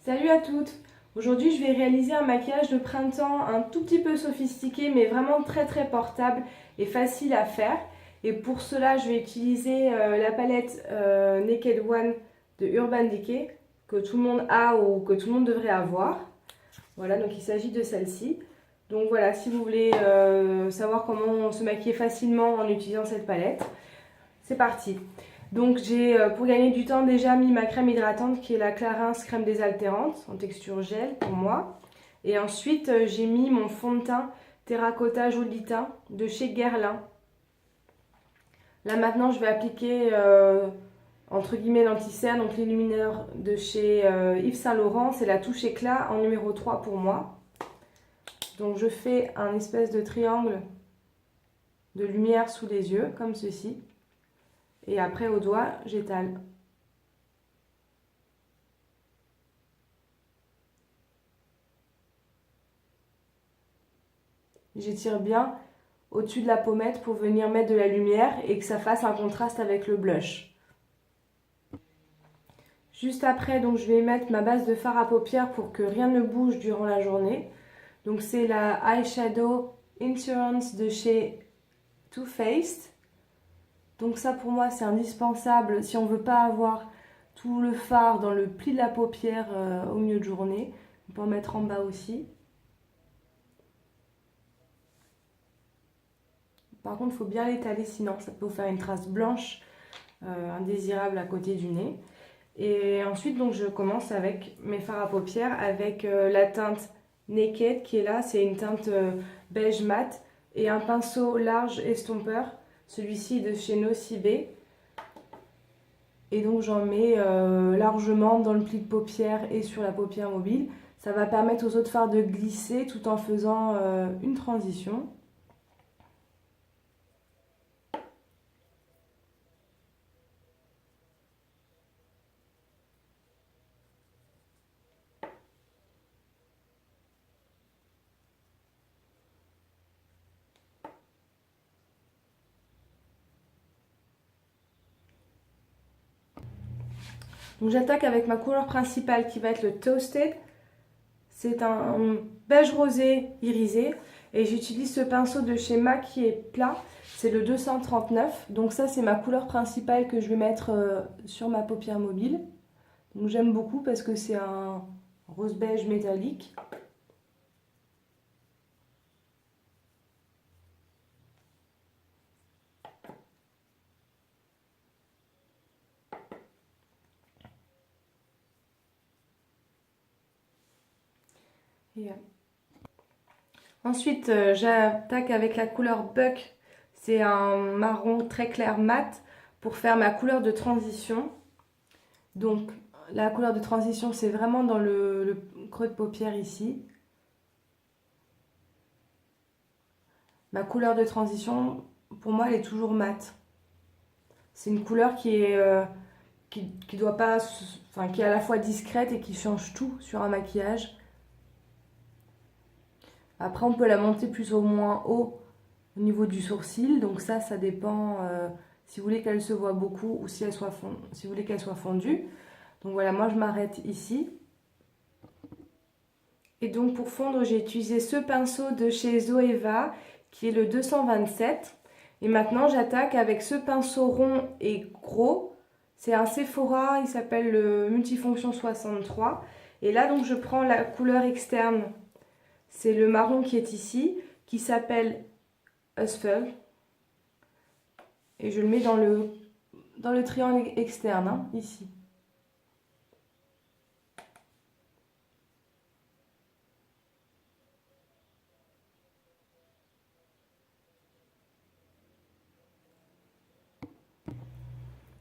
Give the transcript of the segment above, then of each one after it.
Salut à toutes! Aujourd'hui je vais réaliser un maquillage de printemps un tout petit peu sophistiqué mais vraiment très portable et facile à faire. Et pour cela je vais utiliser la palette Naked One de Urban Decay que tout le monde a ou que tout le monde devrait avoir. Voilà, donc il s'agit de celle-ci. Donc voilà, si vous voulez savoir comment se maquiller facilement en utilisant cette palette, c'est parti! Donc j'ai, pour gagner du temps, déjà mis ma crème hydratante qui est la Clarins crème désaltérante en texture gel pour moi. Et ensuite j'ai mis mon fond de teint Terracotta Joli Teint de chez Guerlain. Là maintenant je vais appliquer entre guillemets l'anti-cerne, donc l'illumineur de chez Yves Saint Laurent. C'est la touche éclat en numéro 3 pour moi. Donc je fais un espèce de triangle de lumière sous les yeux comme ceci. Et après au doigt, j'étale. J'étire bien au-dessus de la pommette pour venir mettre de la lumière et que ça fasse un contraste avec le blush. Juste après, donc, je vais mettre ma base de fard à paupières pour que rien ne bouge durant la journée. Donc c'est la Eyeshadow Insurance de chez Too Faced. Donc ça pour moi c'est indispensable si on veut pas avoir tout le fard dans le pli de la paupière au milieu de journée. On peut en mettre en bas aussi. Par contre il faut bien l'étaler sinon ça peut vous faire une trace blanche indésirable à côté du nez. Et ensuite donc je commence avec mes fards à paupières avec la teinte Naked qui est là. C'est une teinte beige mat et un pinceau large estompeur. Celui-ci est de chez Nocibé. Et donc j'en mets largement dans le pli de paupière et sur la paupière mobile. Ça va permettre aux autres fards de glisser tout en faisant une transition. Donc j'attaque avec ma couleur principale qui va être le Toasted. C'est un beige rosé irisé. Et j'utilise ce pinceau de chez MAC qui est plat. C'est le 239. Donc ça c'est ma couleur principale que je vais mettre sur ma paupière mobile. Donc j'aime beaucoup parce que c'est un rose beige métallique. Et, ensuite, j'attaque avec la couleur Buck. C'est un marron très clair mat pour faire ma couleur de transition. Donc, la couleur de transition, c'est vraiment dans le creux de paupière ici. Ma couleur de transition, pour moi, elle est toujours mate. C'est une couleur qui est qui doit pas, enfin, qui est à la fois discrète et qui change tout sur un maquillage. Après, on peut la monter plus ou moins haut au niveau du sourcil. Donc ça dépend si vous voulez qu'elle se voit beaucoup ou si, si vous voulez qu'elle soit fondue. Donc voilà, moi je m'arrête ici. Et donc pour fondre, j'ai utilisé ce pinceau de chez Zoeva qui est le 227. Et maintenant, j'attaque avec ce pinceau rond et gros. C'est un Sephora, il s'appelle le Multifonction 63. Et là, donc, je prends la couleur externe. C'est le marron qui est ici, qui s'appelle Usful. Et je le mets dans le triangle externe, hein, ici.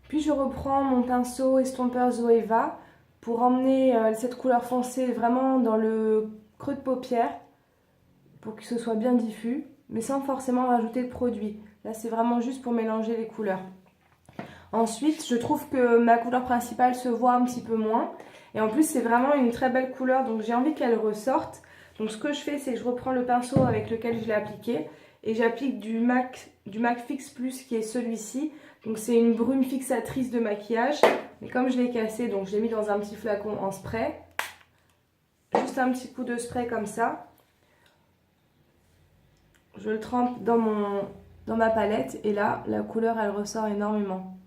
Puis je reprends mon pinceau estompeur Zoeva pour emmener cette couleur foncée vraiment dans le creux de paupière pour que ce soit bien diffus, mais sans forcément rajouter de produit. Là, c'est vraiment juste pour mélanger les couleurs. Ensuite, je trouve que ma couleur principale se voit un petit peu moins. Et en plus, c'est vraiment une très belle couleur, donc j'ai envie qu'elle ressorte. Donc ce que je fais, c'est que je reprends le pinceau avec lequel je l'ai appliqué et j'applique du MAC Fix Plus qui est celui-ci. Donc c'est une brume fixatrice de maquillage. Mais comme je l'ai cassé, donc je l'ai mis dans un petit flacon en spray. juste un petit coup de spray comme ça. Je le trempe dans ma palette et là, la couleur, elle ressort énormément.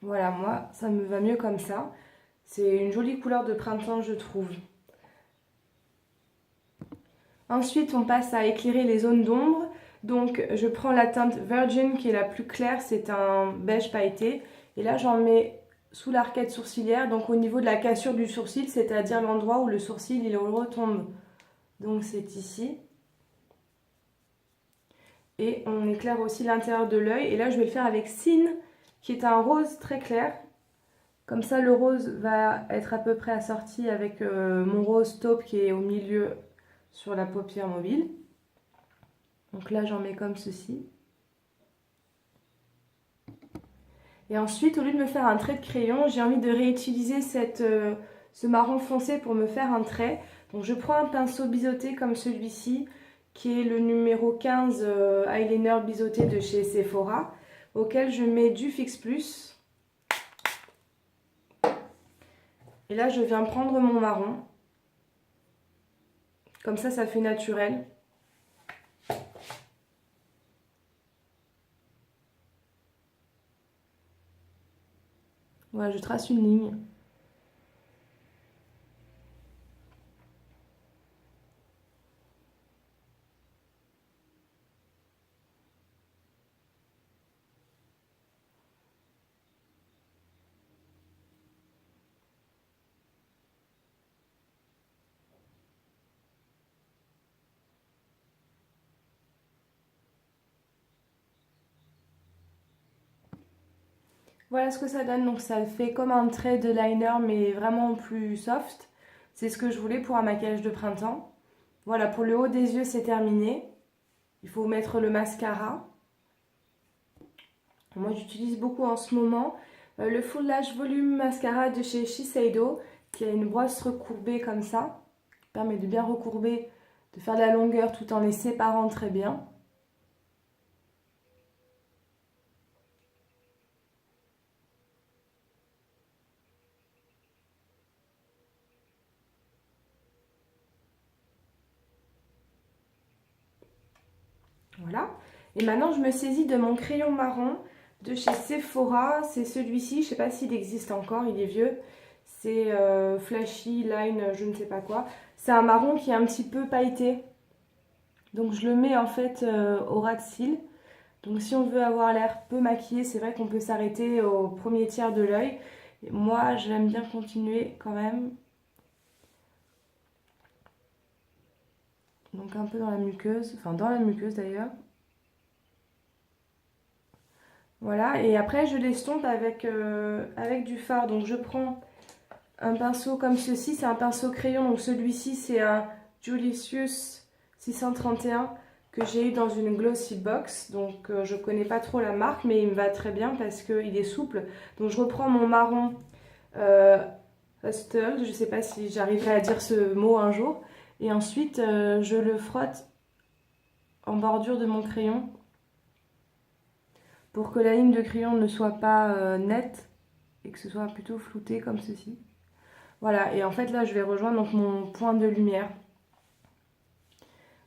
Voilà, moi, ça me va mieux comme ça. C'est une jolie couleur de printemps, je trouve. Ensuite, on passe à éclairer les zones d'ombre. Donc, je prends la teinte Virgin qui est la plus claire, c'est un beige pailleté. Et là, j'en mets sous l'arcade sourcilière, donc au niveau de la cassure du sourcil, c'est-à-dire l'endroit où le sourcil il retombe. Donc, c'est ici. Et on éclaire aussi l'intérieur de l'œil. Et là, je vais le faire avec Sin, qui est un rose très clair. Comme ça, le rose va être à peu près assorti avec mon rose taupe qui est au milieu sur la paupière mobile. Donc là, j'en mets comme ceci. Et ensuite, au lieu de me faire un trait de crayon, j'ai envie de réutiliser ce marron foncé pour me faire un trait. Donc je prends un pinceau biseauté comme celui-ci, qui est le numéro 15 eyeliner biseauté de chez Sephora, auquel je mets du Fix Plus. Et là, je viens prendre mon marron. Comme ça fait naturel. Voilà, je trace une ligne. Voilà ce que ça donne, donc ça fait comme un trait de liner mais vraiment plus soft. C'est ce que je voulais pour un maquillage de printemps. Voilà, pour le haut des yeux c'est terminé. Il faut mettre le mascara. Moi j'utilise beaucoup en ce moment le Full Lash Volume Mascara de chez Shiseido, qui a une brosse recourbée comme ça, qui permet de bien recourber, de faire de la longueur tout en les séparant très bien. Voilà. Et maintenant, je me saisis de mon crayon marron de chez Sephora. C'est celui-ci, je ne sais pas s'il existe encore, il est vieux. C'est Flashy Line, je ne sais pas quoi. C'est un marron qui est un petit peu pailleté. Donc je le mets en fait au ras de cils. Donc si on veut avoir l'air peu maquillé, c'est vrai qu'on peut s'arrêter au premier tiers de l'œil. Moi, j'aime bien continuer quand même. Donc un peu dans la muqueuse, enfin dans la muqueuse d'ailleurs. Voilà, et après je l'estompe avec du fard. Donc je prends un pinceau comme ceci, c'est un pinceau crayon. Donc celui-ci c'est un Julicius 631 que j'ai eu dans une glossy box. Donc je connais pas trop la marque, mais il me va très bien parce qu'il est souple. Donc je reprends mon marron Hustle, je sais pas si j'arriverai à dire ce mot un jour. Et ensuite je le frotte en bordure de mon crayon, pour que la ligne de crayon ne soit pas nette et que ce soit plutôt flouté comme ceci. Voilà, et en fait là je vais rejoindre donc mon point de lumière.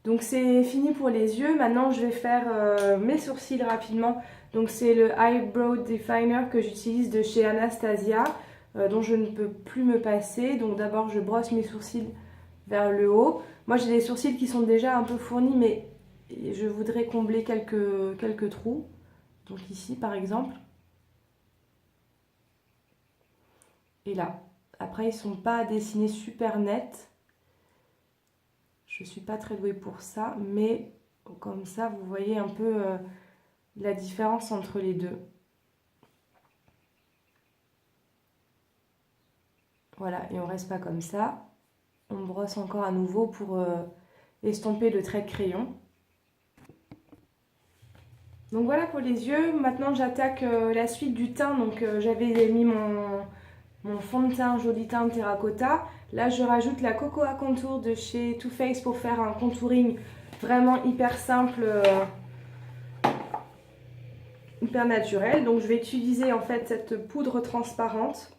Donc c'est fini pour les yeux. Maintenant je vais faire mes sourcils rapidement. Donc c'est le Eyebrow Definer que j'utilise de chez Anastasia, dont je ne peux plus me passer. Donc d'abord je brosse mes sourcils vers le haut. Moi j'ai des sourcils qui sont déjà un peu fournis, mais je voudrais combler quelques trous. Donc ici par exemple. Et là. Après ils sont pas dessinés super nets. Je suis pas très douée pour ça, mais comme ça vous voyez un peu la différence entre les deux. Voilà, et on reste pas comme ça. On brosse encore à nouveau pour estomper le trait de crayon. Donc voilà pour les yeux. Maintenant j'attaque la suite du teint. Donc j'avais mis mon fond de teint joli teint terracotta. Là je rajoute la Cocoa Contour de chez Too Faced pour faire un contouring vraiment hyper simple. hyper naturel. Donc je vais utiliser en fait cette poudre transparente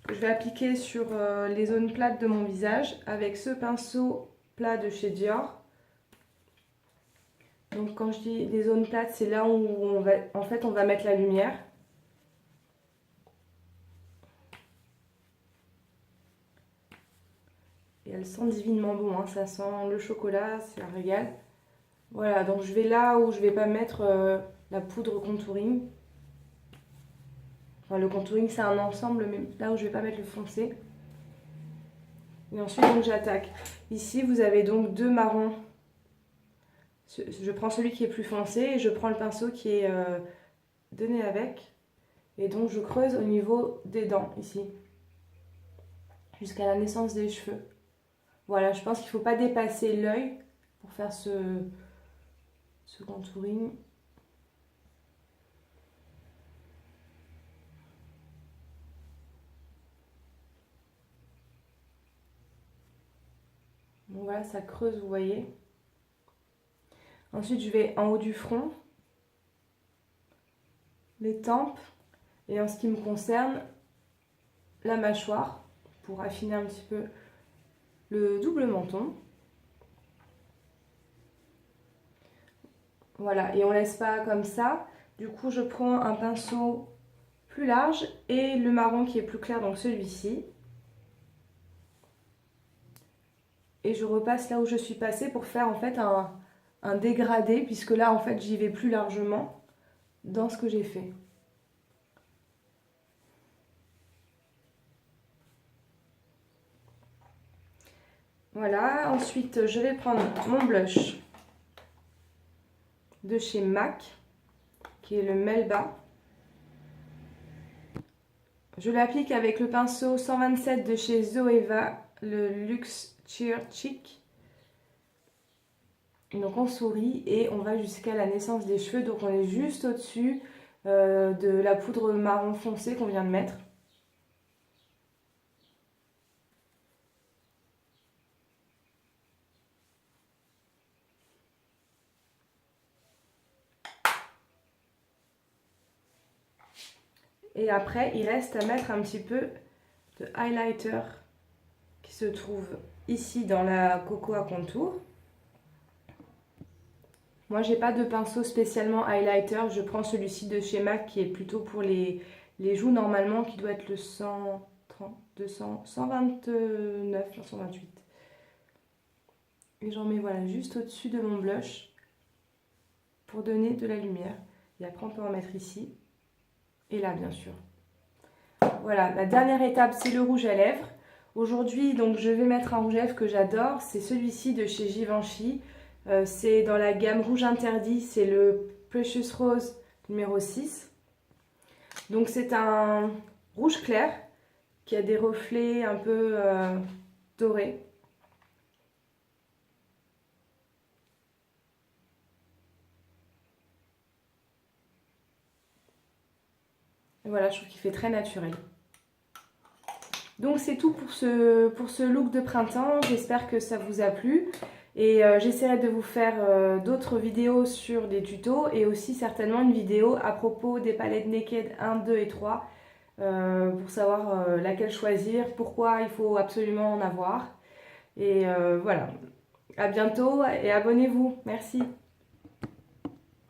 que je vais appliquer sur les zones plates de mon visage avec ce pinceau plat de chez Dior. Donc quand je dis les zones plates, c'est là où on va mettre la lumière. Et elle sent divinement bon, hein. Ça sent le chocolat, c'est un régal. Voilà, donc je vais là où je vais pas mettre la poudre contouring. Enfin, le contouring c'est un ensemble, mais là où je vais pas mettre le foncé. Et ensuite donc j'attaque. Ici vous avez donc deux marrons. Je prends celui qui est plus foncé et je prends le pinceau qui est donné avec. Et donc je creuse au niveau des dents ici. Jusqu'à la naissance des cheveux. Voilà, je pense qu'il ne faut pas dépasser l'œil pour faire ce contouring. Donc voilà, ça creuse, vous voyez. Ensuite, je vais en haut du front, les tempes, et en ce qui me concerne, la mâchoire, pour affiner un petit peu le double menton. Voilà, et on laisse pas comme ça. Du coup, je prends un pinceau plus large et le marron qui est plus clair, donc celui-ci. Et je repasse là où je suis passée pour faire en fait un dégradé, puisque là en fait j'y vais plus largement dans ce que j'ai fait. Voilà, ensuite je vais prendre mon blush de chez MAC, qui est le Melba. Je l'applique avec le pinceau 127 de chez Zoeva, le Luxe Cheer Chic. Donc on sourit et on va jusqu'à la naissance des cheveux, donc on est juste au-dessus de la poudre marron foncé qu'on vient de mettre. Et après, il reste à mettre un petit peu de highlighter qui se trouve ici dans la Coco à contour. Moi, j'ai pas de pinceau spécialement highlighter. Je prends celui-ci de chez MAC qui est plutôt pour les joues normalement, qui doit être le 130, 200, 129, 128. Et j'en mets voilà juste au-dessus de mon blush pour donner de la lumière. Et après, on peut en mettre ici. Et là, bien sûr. Voilà, la dernière étape, c'est le rouge à lèvres. Aujourd'hui, donc, je vais mettre un rouge à lèvres que j'adore. C'est celui-ci de chez Givenchy. C'est dans la gamme rouge interdit. C'est le Precious Rose numéro 6. Donc, c'est un rouge clair qui a des reflets un peu dorés. Et voilà, je trouve qu'il fait très naturel. Donc c'est tout pour ce look de printemps. J'espère que ça vous a plu. Et j'essaierai de vous faire d'autres vidéos sur des tutos et aussi certainement une vidéo à propos des palettes Naked 1, 2 et 3 pour savoir laquelle choisir, pourquoi il faut absolument en avoir. Et voilà, à bientôt et abonnez-vous. Merci.